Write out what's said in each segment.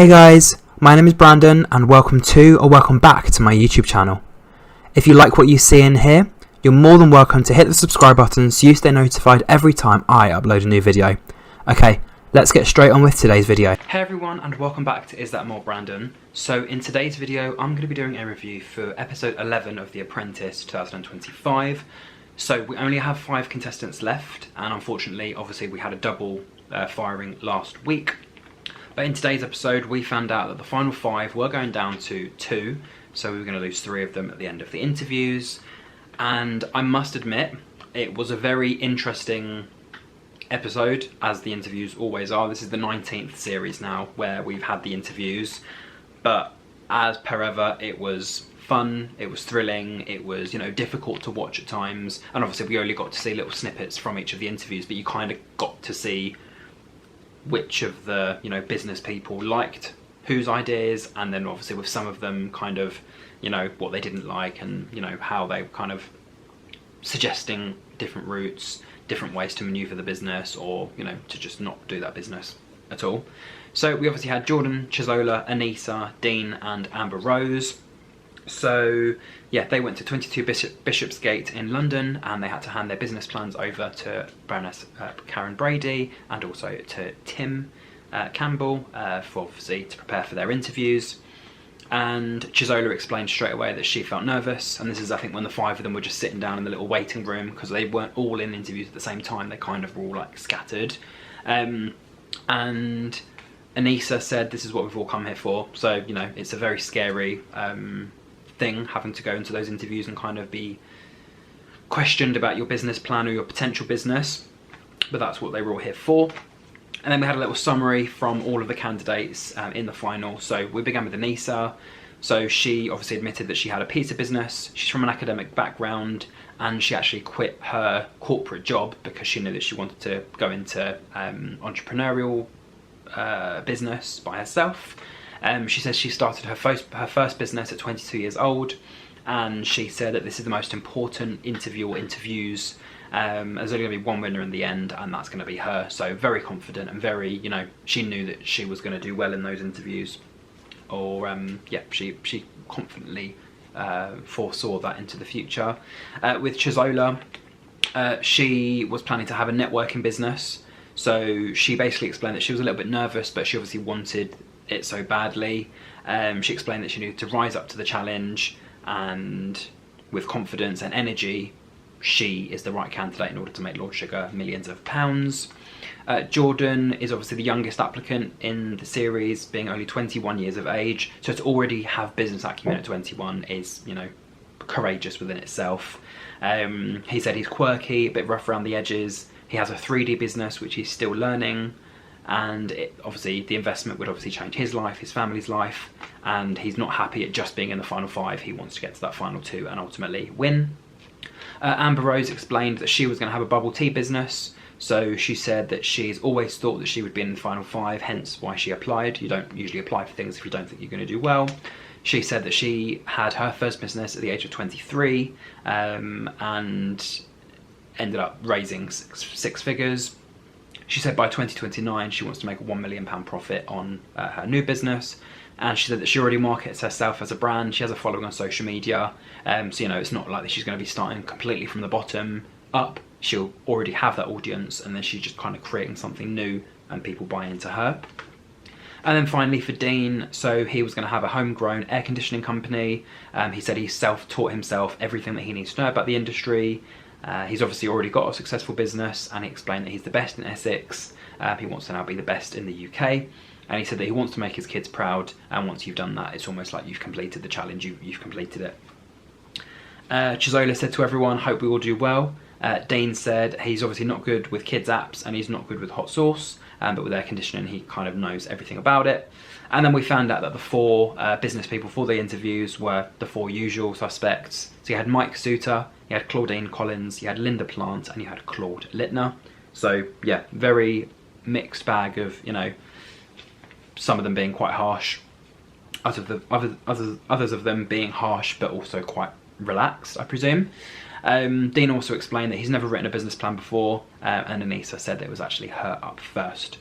Hey guys, my name is Brandon and welcome back to my YouTube channel. If you like what you see in here, you're more than welcome to hit the subscribe button so you stay notified every time I upload a new video. Okay, let's get straight on with today's video. Hey everyone and welcome back to Is That More Brandon. So in today's video I'm going to be doing a review for episode 11 of The Apprentice 2025. So we only have 5 contestants left and unfortunately obviously we had a double firing last week. But in today's episode we found out that the final 5 were going down to 2, so we were going to lose 3 of them at the end of the interviews. And I must admit, it was a very interesting episode, as the interviews always are. This is the 19th series now where we've had the interviews, but as per ever, it was fun, it was thrilling, it was, difficult to watch at times, and obviously we only got to see little snippets from each of the interviews, but you kind of got to see which of the business people liked whose ideas, and then obviously with some of them kind of what they didn't like, and how they were kind of suggesting different routes, different ways to maneuver the business, or to just not do that business at all. So we obviously had Jordan, Chizola, Anissa, Dean and Amber Rose. So yeah, they went to 22 Bishopsgate in London and they had to hand their business plans over to Baroness Karen Brady and also to Tim Campbell for obviously to prepare for their interviews. And Chizola explained straight away that she felt nervous, and this is I think when the 5 of them were just sitting down in the little waiting room, because they weren't all in interviews at the same time, they kind of were all like scattered. And Anissa said this is what we've all come here for, so it's a very scary thing having to go into those interviews and kind of be questioned about your business plan or your potential business, but that's what they were all here for. And then we had a little summary from all of the candidates in the final. So we began with Anissa. So she obviously admitted that she had a pizza business, she's from an academic background, and she actually quit her corporate job because she knew that she wanted to go into entrepreneurial business by herself. She says she started her first business at 22 years old, and she said that this is the most important interview or interviews. There's only going to be one winner in the end, and that's going to be her. So very confident and very, she knew that she was going to do well in those interviews. Or yeah, she confidently foresaw that into the future. With Chizola, she was planning to have a networking business. So she basically explained that she was a little bit nervous, but she obviously wanted it so badly. She explained that she needed to rise up to the challenge, and with confidence and energy she is the right candidate in order to make Lord Sugar millions of pounds. Jordan is obviously the youngest applicant in the series, being only 21 years of age, so to already have business acumen at 21 is courageous within itself. He said he's quirky, a bit rough around the edges, he has a 3D business which he's still learning, and obviously the investment would obviously change his life, his family's life, and he's not happy at just being in the final 5. He wants to get to that final 2 and ultimately win. Amber Rose explained that she was going to have a bubble tea business, so she said that she's always thought that she would be in the final 5, hence why she applied. You don't usually apply for things if you don't think you're going to do well. She said that she had her first business at the age of 23 and ended up raising six figures. She said by 2029 she wants to make a £1 million profit on her new business, and she said that she already markets herself as a brand. She has a following on social media, so it's not like that she's going to be starting completely from the bottom up. She'll already have that audience, and then she's just kind of creating something new and people buy into her. And then finally for Dean, so he was going to have a homegrown air conditioning company. He said he self-taught himself everything that he needs to know about the industry. He's obviously already got a successful business, and he explained that he's the best in Essex. He wants to now be the best in the UK, and he said that he wants to make his kids proud, and once you've done that, it's almost like you've completed the challenge, you've completed it. Chizola said to everyone, hope we all do well. Dean said he's obviously not good with kids apps and he's not good with hot sauce, but with air conditioning he kind of knows everything about it. And then we found out that the 4 business people for the interviews were the 4 usual suspects. So you had Mike Suter, you had Claudine Collins, you had Linda Plant, and you had Claude Littner. So yeah, very mixed bag of, some of them being quite harsh, others of them being harsh but also quite relaxed, I presume. Dean also explained that he's never written a business plan before, and Anissa said that it was actually her up first.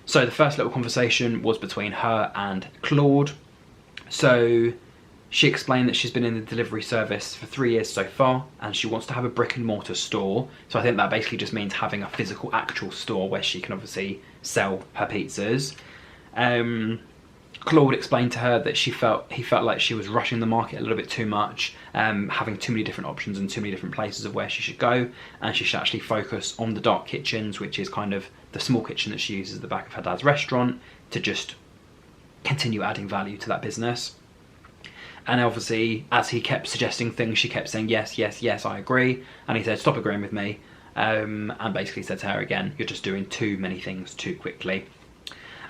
So the first little conversation was between her and Claude. So she explained that she's been in the delivery service for 3 years so far, and she wants to have a brick and mortar store. So I think that basically just means having a physical, actual store where she can obviously sell her pizzas. Claude explained to her that he felt like she was rushing the market a little bit too much, having too many different options and too many different places of where she should go, and she should actually focus on the dark kitchens, which is kind of the small kitchen that she uses at the back of her dad's restaurant, to just continue adding value to that business. And obviously, as he kept suggesting things, she kept saying, yes, yes, yes, I agree. And he said, stop agreeing with me. And basically said to her again, you're just doing too many things too quickly.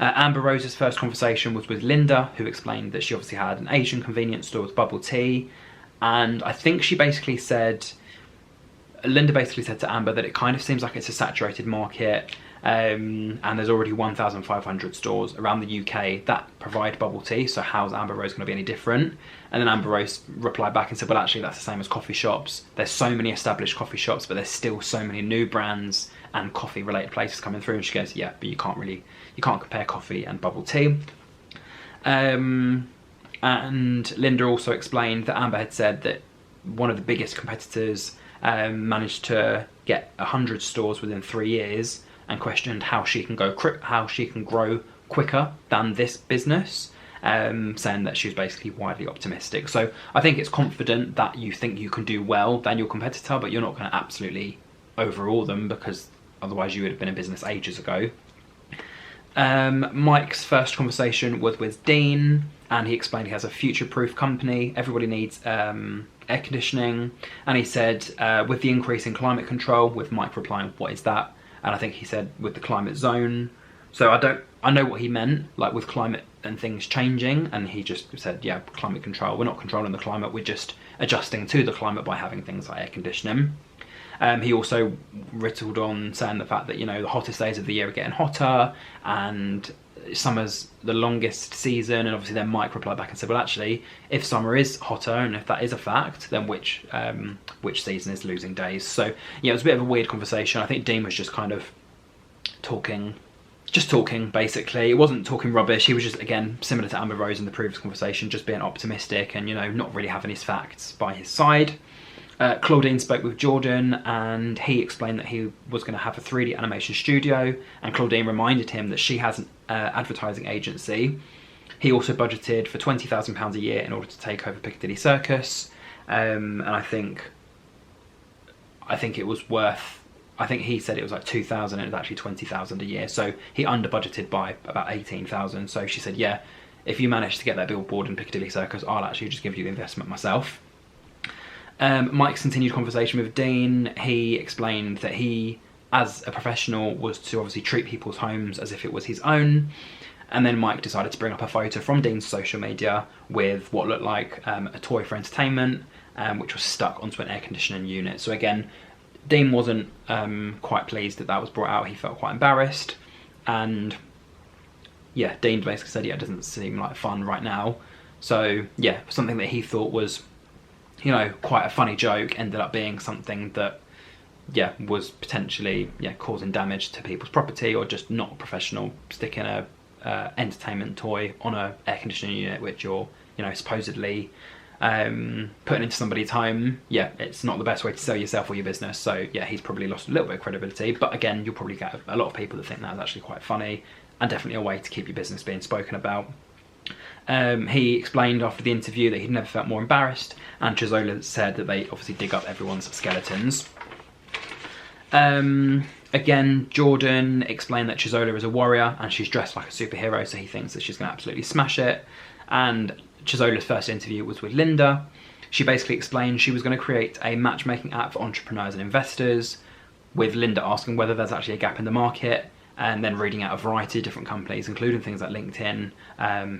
Amber Rose's first conversation was with Linda, who explained that she obviously had an Asian convenience store with bubble tea. And I think Linda basically said to Amber that it kind of seems like it's a saturated market, and there's already 1,500 stores around the UK that provide bubble tea, so how's Amber Rose going to be any different? And then Amber Rose replied back and said, well, actually that's the same as coffee shops. There's so many established coffee shops, but there's still so many new brands and coffee related places coming through. And she goes, yeah, but you can't compare coffee and bubble tea. And Linda also explained that Amber had said that one of the biggest competitors managed to get 100 stores within 3 years, and questioned how she can grow quicker than this business, saying that she was basically widely optimistic. So I think it's confident that you think you can do well than your competitor, but you're not going to absolutely overawe them, because otherwise you would have been in business ages ago. Mike's first conversation was with Dean, and he explained he has a future-proof company. Everybody needs air conditioning, and he said with the increase in climate control, with Mike replying, what is that? And I think he said with the climate zone. So I know what he meant, like with climate and things changing, and he just said, yeah, climate control. We're not controlling the climate, we're just adjusting to the climate by having things like air conditioning. He also riddled on saying the fact that, you know, the hottest days of the year are getting hotter, and summer's the longest season. And obviously then Mike replied back and said, well, actually, if summer is hotter, and if that is a fact, then which season is losing days? So yeah, it was a bit of a weird conversation. I think Dean was just kind of talking basically. It wasn't talking rubbish. He was just, again, similar to Amber Rose in the previous conversation, just being optimistic and, you know, not really having his facts by his side. Claudine spoke with Jordan, and he explained that he was going to have a 3D animation studio, and Claudine reminded him that she has an advertising agency. He also budgeted for £20,000 a year in order to take over Piccadilly Circus, and I think it was worth, I think he said it was like 2,000 and it was actually 20,000 a year, so he under budgeted by about 18,000. So she said, yeah, if you manage to get that billboard in Piccadilly Circus, I'll actually just give you the investment myself. Mike's continued conversation with Dean. He explained that he, as a professional, was to obviously treat people's homes as if it was his own. And then Mike decided to bring up a photo from Dean's social media with what looked like a toy for entertainment, which was stuck onto an air conditioning unit. So again, Dean wasn't quite pleased that that was brought out. He felt quite embarrassed. And yeah, Dean basically said, yeah, it doesn't seem like fun right now. So yeah, something that he thought was, you know, quite a funny joke ended up being something that, yeah, was potentially, yeah, causing damage to people's property, or just not professional, sticking a entertainment toy on a air conditioning unit which you're, you know, supposedly putting into somebody's home. Yeah, it's not the best way to sell yourself or your business. So yeah, he's probably lost a little bit of credibility, but again, you'll probably get a lot of people that think that's actually quite funny, and definitely a way to keep your business being spoken about. He explained after the interview that he'd never felt more embarrassed, and Chizola said that they obviously dig up everyone's skeletons. Again, Jordan explained that Chizola is a warrior and she's dressed like a superhero, so he thinks that she's going to absolutely smash it. And Chizola's first interview was with Linda. She basically explained she was going to create a matchmaking app for entrepreneurs and investors, with Linda asking whether there's actually a gap in the market, and then reading out a variety of different companies, including things like LinkedIn,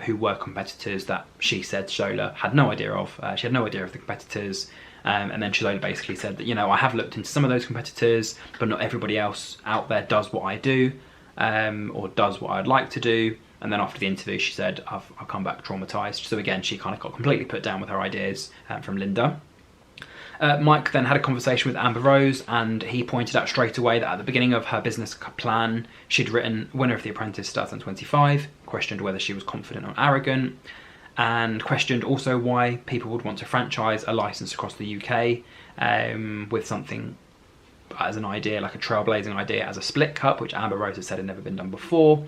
who were competitors that she said Chizola had no idea of. She had no idea of the competitors. And then Chizola basically said that, you know, I have looked into some of those competitors, but not everybody else out there does what I do, or does what I'd like to do. And then after the interview, she said, I've come back traumatized. So again, she kind of got completely put down with her ideas from Linda. Mike then had a conversation with Amber Rose, and he pointed out straight away that at the beginning of her business plan, she'd written winner of The Apprentice 2025, questioned whether she was confident or arrogant, and questioned also why people would want to franchise a license across the UK with something as an idea, like a trailblazing idea, as a split cup, which Amber Rose had said had never been done before.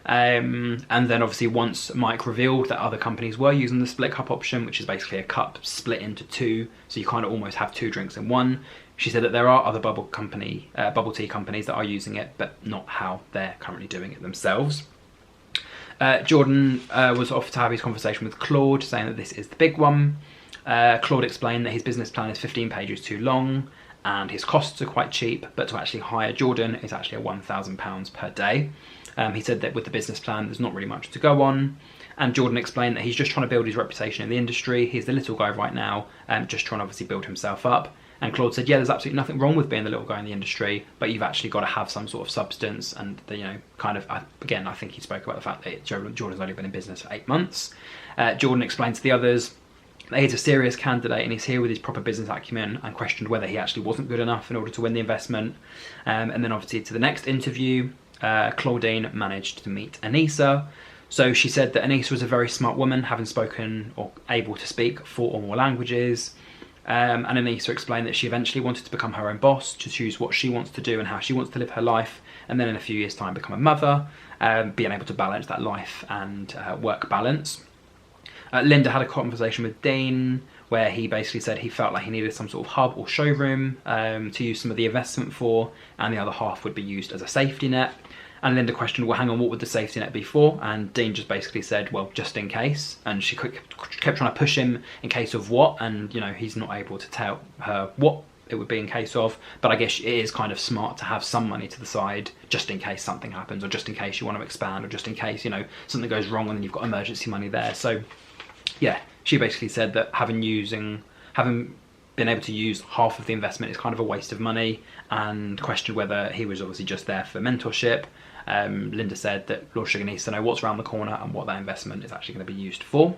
And then obviously once Mike revealed that other companies were using the split cup option, which is basically a cup split into two, so you kind of almost have two drinks in one, she said that there are other bubble tea companies that are using it, but not how they're currently doing it themselves. Jordan was off to have his conversation with Claude, saying that this is the big one. Claude explained that his business plan is 15 pages too long and his costs are quite cheap, but to actually hire Jordan is actually £1,000 per day. He said that with the business plan, there's not really much to go on. And Jordan explained that he's just trying to build his reputation in the industry. He's the little guy right now, just trying to obviously build himself up. And Claude said, yeah, there's absolutely nothing wrong with being the little guy in the industry, but you've actually got to have some sort of substance. And, kind of, again, I think he spoke about the fact that Jordan's only been in business for 8 months. Jordan explained to the others that he's a serious candidate and he's here with his proper business acumen, and questioned whether he actually wasn't good enough in order to win the investment. And then obviously to the next interview, Claudine managed to meet Anissa. So she said that Anissa was a very smart woman, having spoken or able to speak 4 or more languages. And Anissa explained that she eventually wanted to become her own boss, to choose what she wants to do and how she wants to live her life, and then in a few years' time become a mother, being able to balance that life and work balance. Linda had a conversation with Dean where he basically said he felt like he needed some sort of hub or showroom to use some of the investment for, and the other half would be used as a safety net. And Linda questioned, well, hang on, what would the safety net be for? And Dean just basically said, well, just in case. And she kept trying to push him in case of what, and he's not able to tell her what it would be in case of, but I guess it is kind of smart to have some money to the side just in case something happens, or just in case you want to expand, or just in case something goes wrong and then you've got emergency money there. So yeah, she basically said that having been able to use half of the investment is kind of a waste of money, and questioned whether he was obviously just there for mentorship. Linda said that Lord Sugar needs to know what's around the corner and what that investment is actually going to be used for.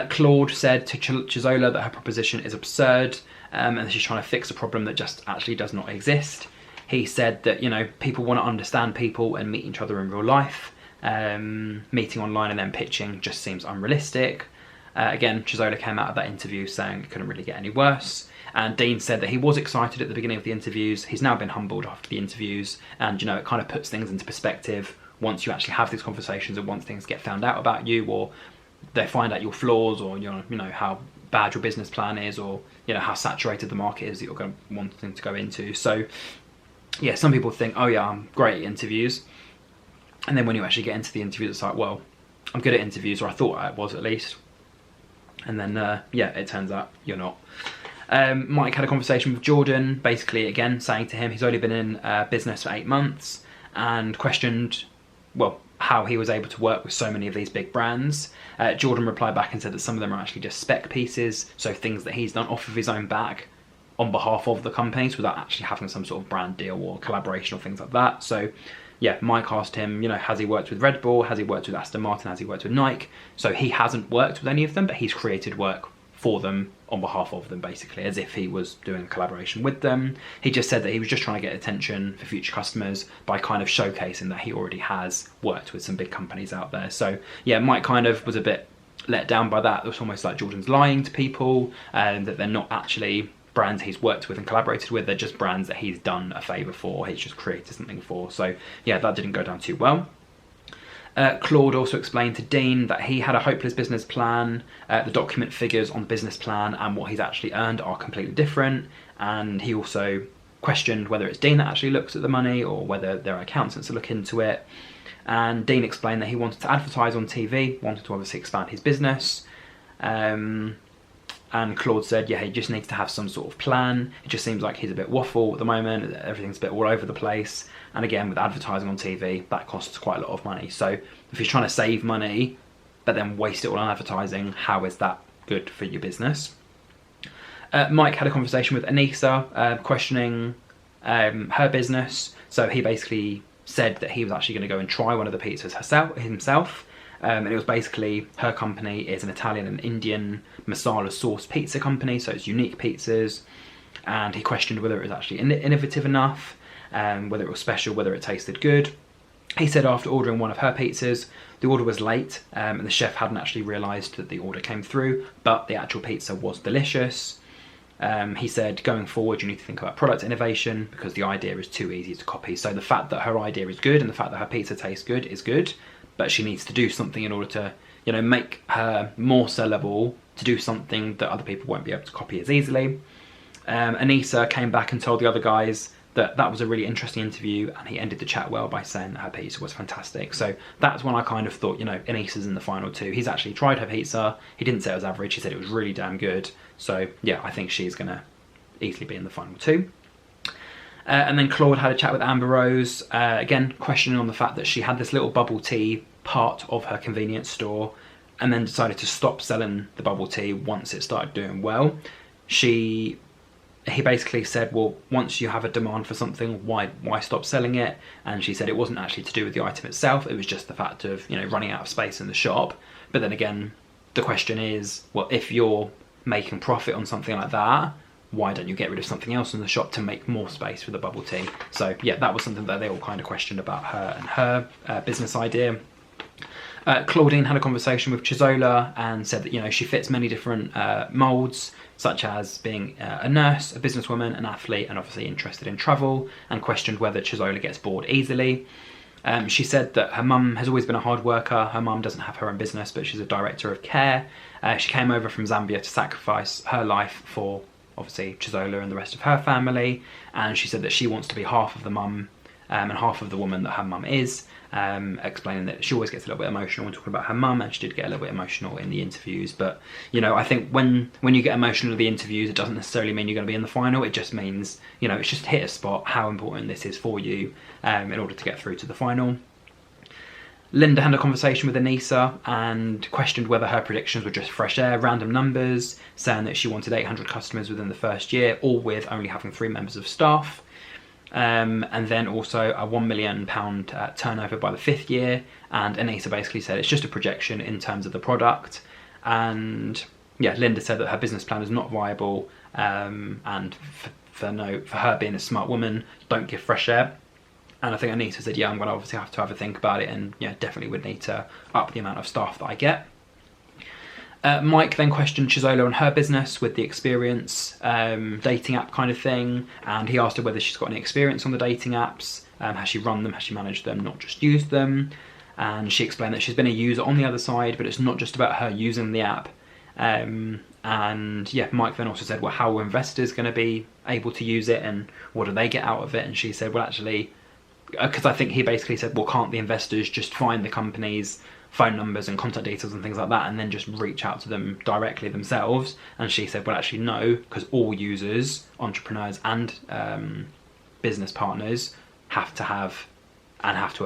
Claude said to Chizola that her proposition is absurd, and that she's trying to fix a problem that just actually does not exist. He said that people want to understand people and meet each other in real life. Meeting online and then pitching just seems unrealistic. Again, Chizola came out of that interview saying it couldn't really get any worse. And Dean said that he was excited at the beginning of the interviews. He's now been humbled after the interviews, and it kind of puts things into perspective once you actually have these conversations, and once things get found out about you, or they find out your flaws, or how bad your business plan is, or how saturated the market is that you're going to wanting to go into. So yeah, some people think, oh yeah, I'm great at interviews, and then when you actually get into the interviews, it's like, well, I'm good at interviews, or I thought I was at least. And then yeah, it turns out you're not. Mike had a conversation with Jordan, basically again saying to him he's only been in business for 8 months, and questioned, well, how he was able to work with so many of these big brands. Jordan replied back and said that some of them are actually just spec pieces, so things that he's done off of his own back on behalf of the companies without actually having some sort of brand deal or collaboration or things like that. So yeah, Mike asked him, has he worked with Red Bull? Has he worked with Aston Martin? Has he worked with Nike? So he hasn't worked with any of them, but he's created work for them on behalf of them, basically, as if he was doing a collaboration with them. He just said that he was just trying to get attention for future customers by kind of showcasing that he already has worked with some big companies out there. So yeah, Mike kind of was a bit let down by that. It was almost like Jordan's lying to people, and that they're not actually brands he's worked with and collaborated with, they're just brands that he's done a favour for, he's just created something for. So yeah, that didn't go down too well. Claude also explained to Dean that he had a hopeless business plan. The document figures on the business plan and what he's actually earned are completely different, and he also questioned whether it's Dean that actually looks at the money or whether there are accountants that look into it. And Dean explained that he wanted to advertise on TV, wanted to obviously expand his business. And Claude said, yeah, he just needs to have some sort of plan. It just seems like he's a bit waffle at the moment. Everything's a bit all over the place. And again, with advertising on TV, that costs quite a lot of money. So if he's trying to save money, but then waste it all on advertising, how is that good for your business? Mike had a conversation with Anissa, questioning her business. So he basically said that he was actually going to go and try one of the pizzas himself. And it was basically, her company is an Italian and Indian masala sauce pizza company, so it's unique pizzas. And he questioned whether it was actually innovative enough, whether it was special, whether it tasted good. He said after ordering one of her pizzas, the order was late and the chef hadn't actually realised that the order came through, but the actual pizza was delicious. He said, going forward, you need to think about product innovation because the idea is too easy to copy. So the fact that her idea is good and the fact that her pizza tastes good is good, but she needs to do something in order to, you know, make her more sellable, to do something that other people won't be able to copy as easily. Anissa came back and told the other guys that was a really interesting interview, and he ended the chat well by saying that her pizza was fantastic. So that's when I kind of thought, you know, Anissa's in the final two. He's actually tried her pizza. He didn't say it was average. He said it was really damn good. So yeah, I think she's going to easily be in the final two. And then Claude had a chat with Amber Rose, again questioning on the fact that she had this little bubble tea part of her convenience store and then decided to stop selling the bubble tea once it started doing well. He basically said, well, once you have a demand for something, why stop selling it? And she said it wasn't actually to do with the item itself, it was just the fact of, you know, running out of space in the shop. But then again, the question is, well, if you're making profit on something like that, why don't you get rid of something else in the shop to make more space for the bubble tea? So yeah, that was something that they all kind of questioned about her and her business idea. Claudine had a conversation with Chisola and said that, you know, she fits many different moulds, such as being a nurse, a businesswoman, an athlete, and obviously interested in travel, and questioned whether Chisola gets bored easily. She said that her mum has always been a hard worker. Her mum doesn't have her own business, but she's a director of care. She came over from Zambia to sacrifice her life for, obviously, Chisola and the rest of her family. And she said that she wants to be half of the mum and half of the woman that her mum is, explaining that she always gets a little bit emotional when talking about her mum, and she did get a little bit emotional in the interviews. But, you know, I think when you get emotional in the interviews, it doesn't necessarily mean you're going to be in the final. It just means, you know, it's just hit a spot how important this is for you in order to get through to the final. Linda had a conversation with Anissa and questioned whether her predictions were just fresh air, random numbers, saying that she wanted 800 customers within the first year, all with only having 3 members of staff. And then also a £1 million turnover by the 5th year. And Anissa basically said it's just a projection in terms of the product. And yeah, Linda said that her business plan is not viable, and for her being a smart woman, don't give fresh air. And I think Anissa said, yeah, I'm going to obviously have to have a think about it, and yeah, definitely would need to up the amount of staff that I get. Mike then questioned Chisola on her business with the experience, dating app kind of thing, and he asked her whether she's got any experience on the dating apps, has she run them, has she managed them, not just used them. And she explained that she's been a user on the other side, but it's not just about her using the app. And yeah, Mike then also said, well, how are investors going to be able to use it, and what do they get out of it? And she said, well, actually, because I think he basically said, well, can't the investors just find the company's phone numbers and contact details and things like that and then just reach out to them directly themselves? And she said, well, actually no, because all users, entrepreneurs and business partners have to have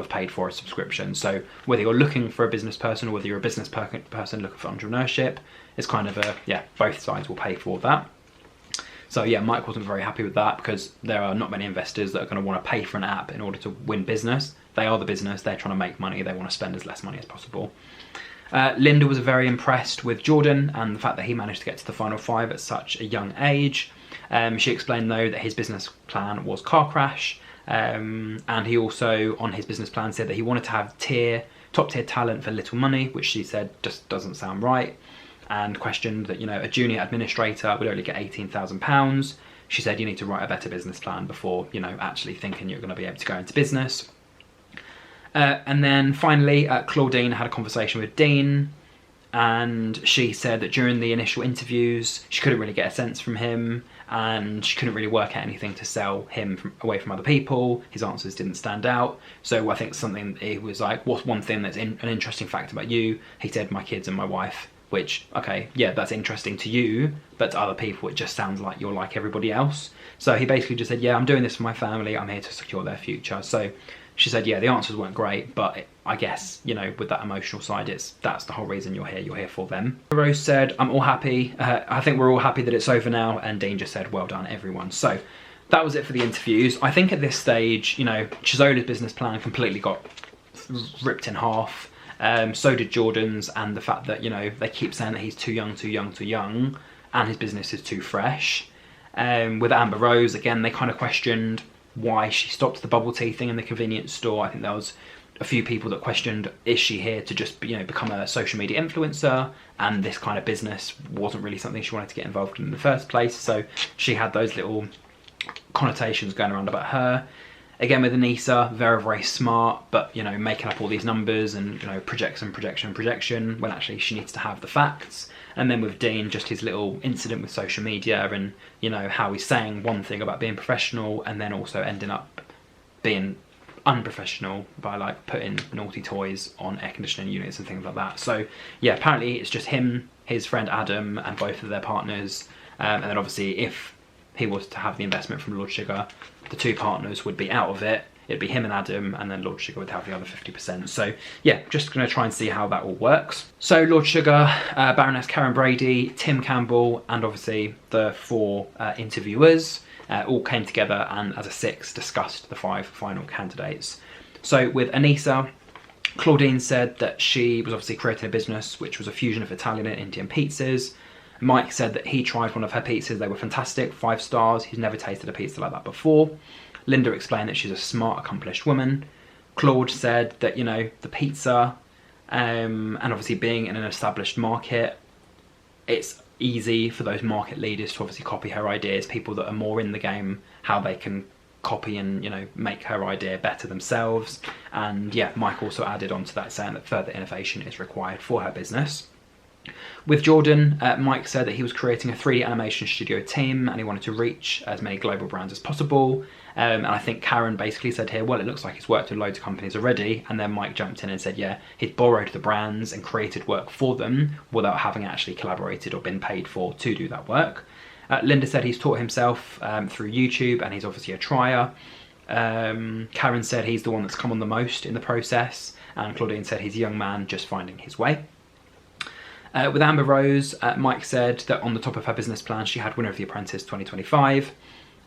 paid for a subscription. So whether you're looking for a business person or whether you're a business person looking for entrepreneurship, it's kind of a, yeah, both sides will pay for that. So yeah, Mike wasn't very happy with that because there are not many investors that are going to want to pay for an app in order to win business. They are the business, they're trying to make money, they want to spend as less money as possible. Linda was very impressed with Jordan and the fact that he managed to get to the final 5 at such a young age. She explained though that his business plan was car crash, and he also on his business plan said that he wanted to have top tier talent for little money, which she said just doesn't sound right, and questioned that, you know, a junior administrator would only get £18,000. She said you need to write a better business plan before, you know, actually thinking you're going to be able to go into business. And then finally, Claudine had a conversation with Dean, and she said that during the initial interviews, she couldn't really get a sense from him, and she couldn't really work out anything to sell him away from other people. His answers didn't stand out. So I think something, he was like, what's one thing that's an interesting fact about you? He said, my kids and my wife. Which, okay, yeah, that's interesting to you, but to other people it just sounds like you're like everybody else. So he basically just said, yeah, I'm doing this for my family, I'm here to secure their future. So she said, yeah, the answers weren't great, but I guess, you know, with that emotional side, that's the whole reason you're here for them. Rose said, I'm all happy, I think we're all happy that it's over now, and Dean just said, well done everyone. So that was it for the interviews. I think at this stage, you know, Chisola's business plan completely got ripped in half. So did Jordan's, and the fact that, you know, they keep saying that he's too young, and his business is too fresh. With Amber Rose, again, they kind of questioned why she stopped the bubble tea thing in the convenience store. I think there was a few people that questioned, is she here to just, you know, become a social media influencer, and this kind of business wasn't really something she wanted to get involved in the first place. So she had those little connotations going around about her. Again, with Anissa, very, very smart, but, you know, making up all these numbers and, you know, projection, when actually she needs to have the facts. And then with Dean, just his little incident with social media and, you know, how he's saying one thing about being professional and then also ending up being unprofessional by, like, putting naughty toys on air conditioning units and things like that. So yeah, apparently it's just him, his friend Adam, and both of their partners. And then obviously if he was to have the investment from Lord Sugar, the two partners would be out of it. It'd be him and Adam, and then Lord Sugar would have the other 50%. So yeah, just going to try and see how that all works. So Lord Sugar, Baroness Karen Brady, Tim Campbell, and obviously the 4 interviewers all came together and as a 6 discussed the 5 final candidates. So with Anissa, Claudine said that she was obviously creating a business which was a fusion of Italian and Indian pizzas. Mike said that he tried one of her pizzas, they were fantastic, 5 stars, he's never tasted a pizza like that before. Linda explained that she's a smart, accomplished woman. Claude said that, you know, the pizza, and obviously being in an established market, it's easy for those market leaders to obviously copy her ideas, people that are more in the game, how they can copy and, you know, make her idea better themselves. And yeah, Mike also added on to that, saying that further innovation is required for her business. With Jordan, Mike said that he was creating a 3D animation studio team and he wanted to reach as many global brands as possible. And I think Karen basically said here, well, it looks like he's worked with loads of companies already. And then Mike jumped in and said, yeah, he'd borrowed the brands and created work for them without having actually collaborated or been paid for to do that work. Linda said he's taught himself through YouTube and he's obviously a trier. Karen said he's the one that's come on the most in the process. And Claudine said he's a young man just finding his way. With Amber Rose, Mike said that on the top of her business plan, she had winner of the Apprentice 2025.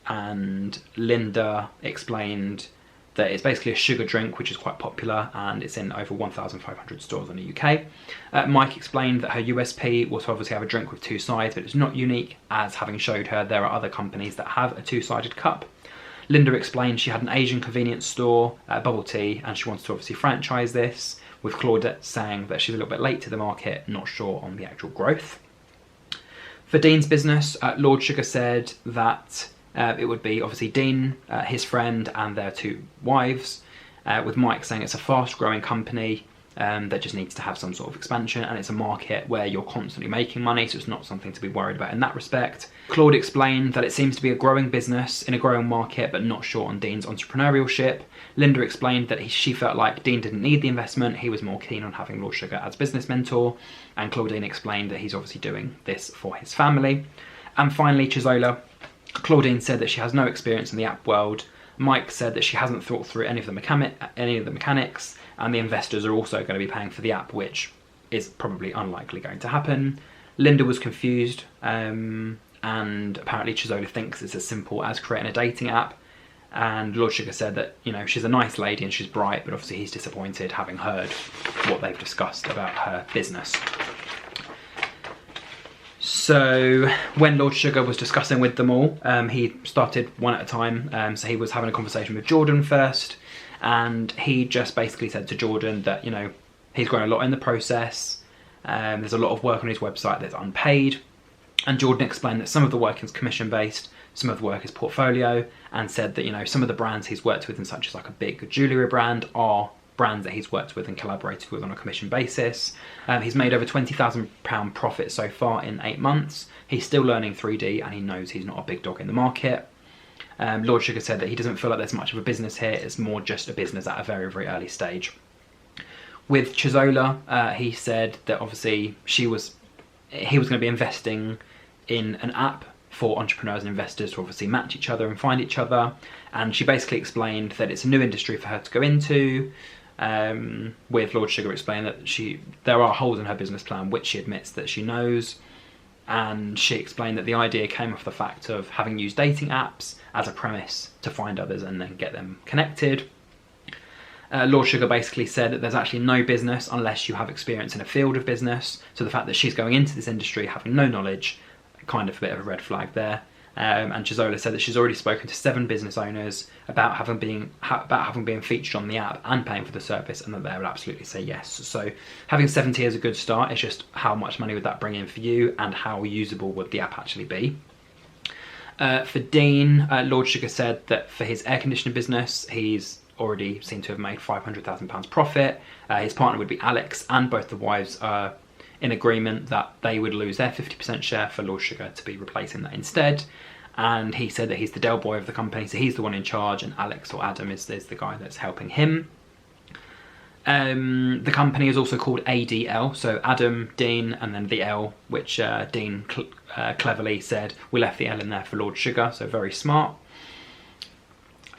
And Linda explained that it's basically a sugar drink, which is quite popular, and it's in over 1,500 stores in the UK. Mike explained that her USP was to obviously have a drink with 2 sides, but it's not unique, as having showed her there are other companies that have a 2-sided cup. Linda explained she had an Asian convenience store, bubble tea, and she wants to obviously franchise this, with Claudette saying that she's a little bit late to the market, not sure on the actual growth. For Dean's business, Lord Sugar said that it would be obviously Dean, his friend, and their 2 wives, with Mike saying it's a fast-growing company that just needs to have some sort of expansion, and it's a market where you're constantly making money, so it's not something to be worried about in that respect. Claude explained that it seems to be a growing business in a growing market, but not sure on Dean's entrepreneurship. Linda explained that she felt like Dean didn't need the investment, he was more keen on having Lord Sugar as business mentor, and Claudine explained that he's obviously doing this for his family. And finally, Chisola. Claudine said that she has no experience in the app world. Mike said that she hasn't thought through any of the mechanics, and the investors are also going to be paying for the app, which is probably unlikely going to happen. Linda was confused, and apparently Chisola thinks it's as simple as creating a dating app. And Lord Sugar said that, you know, she's a nice lady and she's bright, but obviously he's disappointed having heard what they've discussed about her business. So when Lord Sugar was discussing with them all, he started one at a time. So he was having a conversation with Jordan first, and he just basically said to Jordan that, you know, he's grown a lot in the process. There's a lot of work on his website that's unpaid. And Jordan explained that some of the work is commission-based, some of the work is portfolio, and said that, you know, some of the brands he's worked with, and such as like a big jewellery brand, are brands that he's worked with and collaborated with on a commission basis. He's made over £20,000 profit so far in 8 months. He's still learning 3D and he knows he's not a big dog in the market. Lord Sugar said that he doesn't feel like there's much of a business here, it's more just a business at a very, very early stage. With Chisola, he said that obviously he was going to be investing in an app for entrepreneurs and investors to obviously match each other and find each other. And she basically explained that it's a new industry for her to go into, with Lord Sugar explaining that there are holes in her business plan, which she admits that she knows. And she explained that the idea came off the fact of having used dating apps as a premise to find others and then get them connected. Lord Sugar basically said that there's actually no business unless you have experience in a field of business. So the fact that she's going into this industry having no knowledge, kind of a bit of a red flag there. And Chizola said that she's already spoken to 7 business owners about having been featured on the app and paying for the service, and that they would absolutely say yes. So having 70 is a good start. It's just how much money would that bring in for you, and how usable would the app actually be. For Dean, Lord Sugar said that for his air conditioning business, he's already seemed to have made £500,000 profit. His partner would be Alex, and both the wives are in agreement that they would lose their 50% share for Lord Sugar to be replacing that instead. And he said that he's the Del Boy of the company, so he's the one in charge, and Alex or Adam is the guy that's helping him. The company is also called ADL, so Adam, Dean, and then the L, which Dean cleverly said we left the L in there for Lord Sugar, so very smart.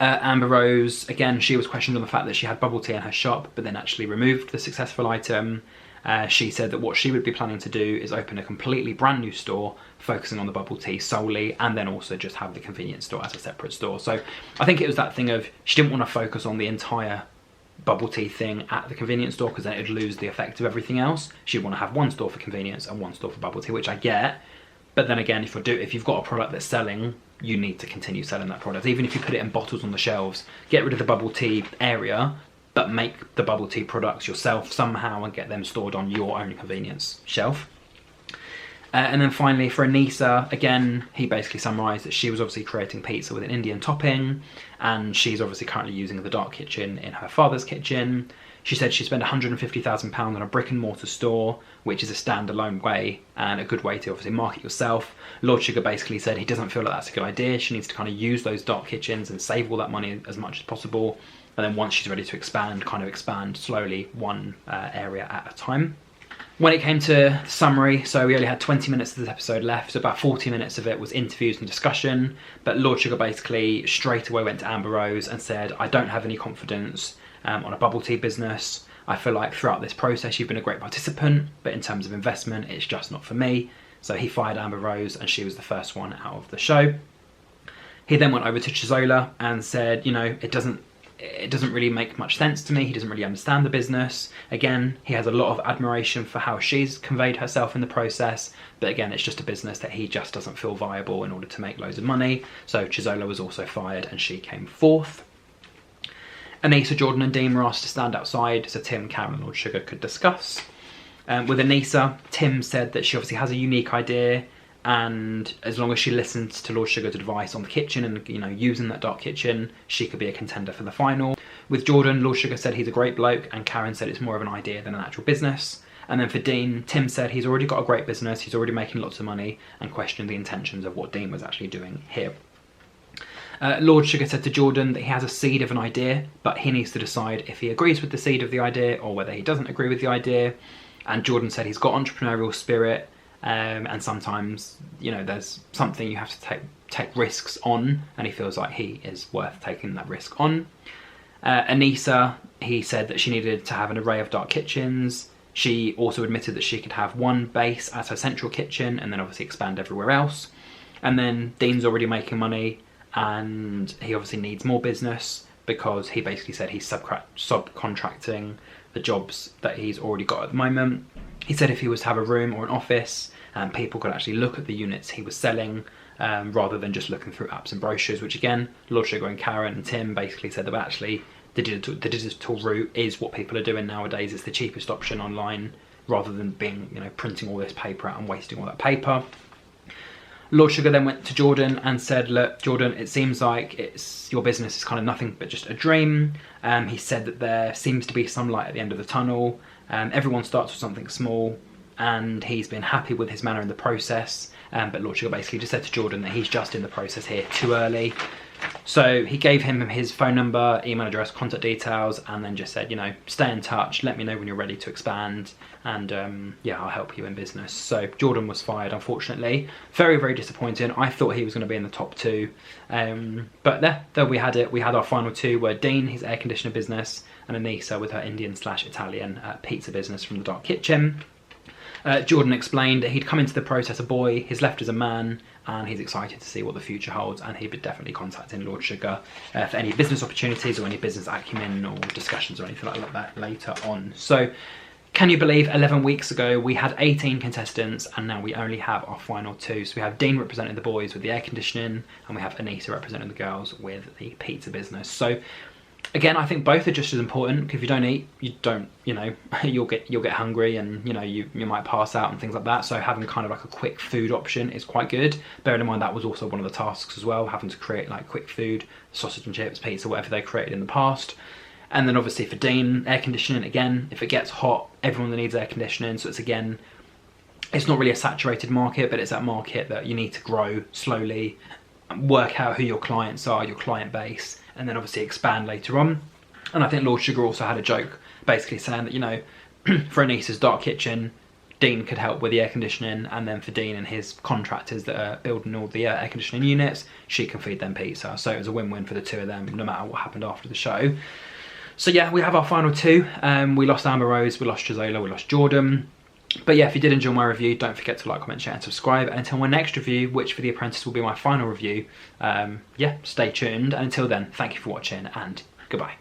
Amber Rose, again, she was questioned on the fact that she had bubble tea in her shop, but then actually removed the successful item. She said that what she would be planning to do is open a completely brand new store, focusing on the bubble tea solely, and then also just have the convenience store as a separate store. So I think it was that thing of she didn't want to focus on the entire bubble tea thing at the convenience store, because then it'd lose the effect of everything else. She'd want to have one store for convenience and one store for bubble tea, which I get. But then again, if you've got a product that's selling, you need to continue selling that product. Even if you put it in bottles on the shelves, get rid of the bubble tea area, but make the bubble tea products yourself somehow and get them stored on your own convenience shelf. And then finally for Anissa, again, he basically summarised that she was obviously creating pizza with an Indian topping, and she's obviously currently using the dark kitchen in her father's kitchen. She said she spent £150,000 on a brick and mortar store, which is a standalone way and a good way to obviously market yourself. Lord Sugar basically said he doesn't feel like that's a good idea. She needs to kind of use those dark kitchens and save all that money as much as possible. And then once she's ready to expand, kind of expand slowly, one area at a time. When it came to summary, so we only had 20 minutes of this episode left, so about 40 minutes of it was interviews and discussion, but Lord Sugar basically straight away went to Amber Rose and said, I don't have any confidence on a bubble tea business. I feel like throughout this process you've been a great participant, but in terms of investment, it's just not for me. So he fired Amber Rose, and she was the first one out of the show. He then went over to Chizola and said, you know, it doesn't really make much sense to me. He doesn't really understand the business. Again, he has a lot of admiration for how she's conveyed herself in the process, but again, it's just a business that he just doesn't feel viable in order to make loads of money. So Chizola was also fired, and she came fourth. Anissa, Jordan and Dean were asked to stand outside so Tim, Karen and Lord Sugar could discuss. With Anissa, Tim said that she obviously has a unique idea, and as long as she listens to Lord Sugar's advice on the kitchen and, you know, using that dark kitchen, she could be a contender for the final. With Jordan, Lord Sugar said he's a great bloke, and Karen said it's more of an idea than an actual business. And then for Dean, Tim said he's already got a great business, he's already making lots of money, and questioned the intentions of what Dean was actually doing here. Lord Sugar said to Jordan that he has a seed of an idea, but he needs to decide if he agrees with the seed of the idea or whether he doesn't agree with the idea. And Jordan said he's got entrepreneurial spirit, and sometimes, you know, there's something you have to take risks on, and he feels like he is worth taking that risk on. Anissa, he said that she needed to have an array of dark kitchens. She also admitted that she could have one base as her central kitchen and then obviously expand everywhere else. And then Dean's already making money, and he obviously needs more business because he basically said he's subcontracting the jobs that he's already got at the moment. He said if he was to have a room or an office, people could actually look at the units he was selling rather than just looking through apps and brochures, which again, Lord Sugar and Karen and Tim basically said that actually the digital route is what people are doing nowadays. It's the cheapest option online rather than being, you know, printing all this paper out and wasting all that paper. Lord Sugar then went to Jordan and said, look, Jordan, it seems like your business is kind of nothing but just a dream. He said that there seems to be some light at the end of the tunnel. Everyone starts with something small, and he's been happy with his manner in the process. But Lord Sugar basically just said to Jordan that he's just in the process here too early. So he gave him his phone number, email address, contact details, and then just said, you know, stay in touch, let me know when you're ready to expand, and yeah, I'll help you in business. So Jordan was fired, unfortunately. Very, very disappointing. I thought he was going to be in the top two. But there we had it. We had our final two were Dean, his air conditioner business, and Anissa with her Indian/Italian pizza business from the dark kitchen. Jordan explained that he'd come into the process a boy, he's left as a man, and he's excited to see what the future holds, and he'd be definitely contacting Lord Sugar for any business opportunities or any business acumen or discussions or anything like that later on. So can you believe 11 weeks ago we had 18 contestants and now we only have our final 2. So we have Dean representing the boys with the air conditioning, and we have Anita representing the girls with the pizza business. So again, I think both are just as important, because if you don't eat, you don't, you know, you'll get hungry, and you know, you might pass out and things like that. So having kind of like a quick food option is quite good. Bearing in mind that was also one of the tasks as well, having to create like quick food, sausage and chips, pizza, whatever they created in the past. And then obviously for Dean, air conditioning, again, if it gets hot, everyone needs air conditioning. So it's, again, it's not really a saturated market, but it's that market that you need to grow slowly, work out who your clients are, your client base, and then obviously expand later on. And I think Lord Sugar also had a joke basically saying that, you know, for Anita's dark kitchen, Dean could help with the air conditioning, and then for Dean and his contractors that are building all the air conditioning units, she can feed them pizza. So it was a win-win for the 2 of them, no matter what happened after the show. So yeah, we have our final 2. We lost Amber Rose, we lost Gizola, we lost Jordan. But yeah, if you did enjoy my review, don't forget to like, comment, share and subscribe. And until my next review, which for The Apprentice will be my final review, yeah, stay tuned. And until then, thank you for watching and goodbye.